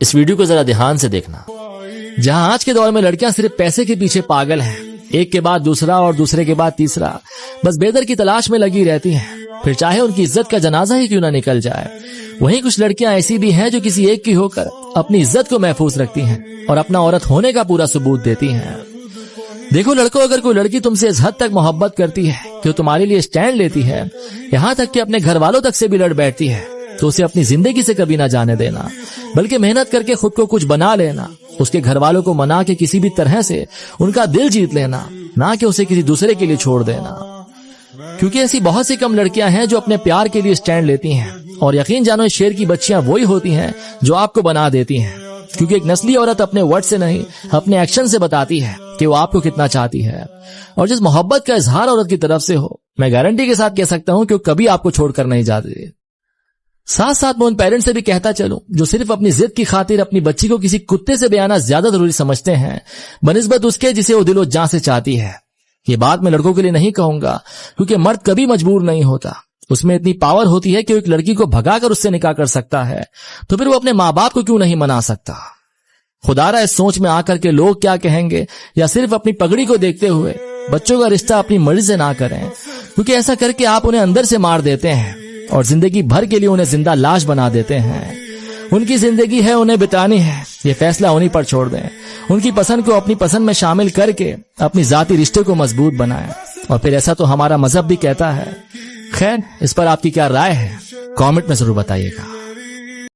इस वीडियो को जरा ध्यान से देखना। जहां आज के दौर में लड़कियां सिर्फ पैसे के पीछे पागल हैं, एक के बाद दूसरा और दूसरे के बाद तीसरा, बस बेदर की तलाश में लगी रहती हैं, फिर चाहे उनकी इज्जत का जनाजा ही क्यों ना निकल जाए। वहीं कुछ लड़कियां ऐसी भी हैं जो किसी एक की होकर अपनी इज्जत को महफूज रखती हैं और अपना औरत होने का पूरा सबूत देती हैं। देखो लड़कों, अगर कोई लड़की तुमसे इस हद तक मोहब्बत करती है कि वो तुम्हारे लिए स्टैंड लेती है, यहाँ तक कि अपने घर वालों तक से भी लड़ बैठती है, तो उसे अपनी जिंदगी से कभी ना जाने देना, बल्कि मेहनत करके खुद को कुछ बना लेना, उसके घर वालों को मना के किसी भी तरह से उनका दिल जीत लेना, ना कि उसे किसी दूसरे के लिए छोड़ देना। क्योंकि ऐसी बहुत सी कम लड़कियां हैं जो अपने प्यार के लिए स्टैंड लेती हैं, और यकीन जानो इस शेर की बच्चियां वही होती हैं जो आपको बना देती हैं। क्योंकि एक नस्ली औरत अपने वर्ड से नहीं, अपने एक्शन से बताती है कि वो आपको कितना चाहती है। और जिस मोहब्बत का इजहार औरत की तरफ से हो, मैं गारंटी के साथ कह सकता हूं कि वो कभी आपको छोड़कर नहीं जाती। साथ साथ मैं उन पेरेंट्स से भी कहता चलूं जो सिर्फ अपनी जिद की खातिर अपनी बच्ची को किसी कुत्ते से बयाना ज्यादा जरूरी समझते हैं बनिस्बत उसके जिसे वो दिलो जान से चाहती है। ये बात मैं लड़कों के लिए नहीं कहूंगा, क्योंकि मर्द कभी मजबूर नहीं होता, उसमें इतनी पावर होती है कि वो एक लड़की को भगाकर उससे निकाह कर सकता है, तो फिर वो अपने माँ बाप को क्यों नहीं मना सकता। खुदारा इस सोच में आकर के लोग क्या कहेंगे या सिर्फ अपनी पगड़ी को देखते हुए बच्चों का रिश्ता अपनी मर्जी से ना करें, क्योंकि ऐसा करके आप उन्हें अंदर से मार देते हैं और जिंदगी भर के लिए उन्हें जिंदा लाश बना देते हैं। उनकी जिंदगी है, उन्हें बितानी है, ये फैसला उन्हीं पर छोड़ दें। उनकी पसंद को अपनी पसंद में शामिल करके अपनी जाती रिश्ते को मजबूत बनाएं, और फिर ऐसा तो हमारा मजहब भी कहता है। खैर, इस पर आपकी क्या राय है, कमेंट में जरूर बताइएगा।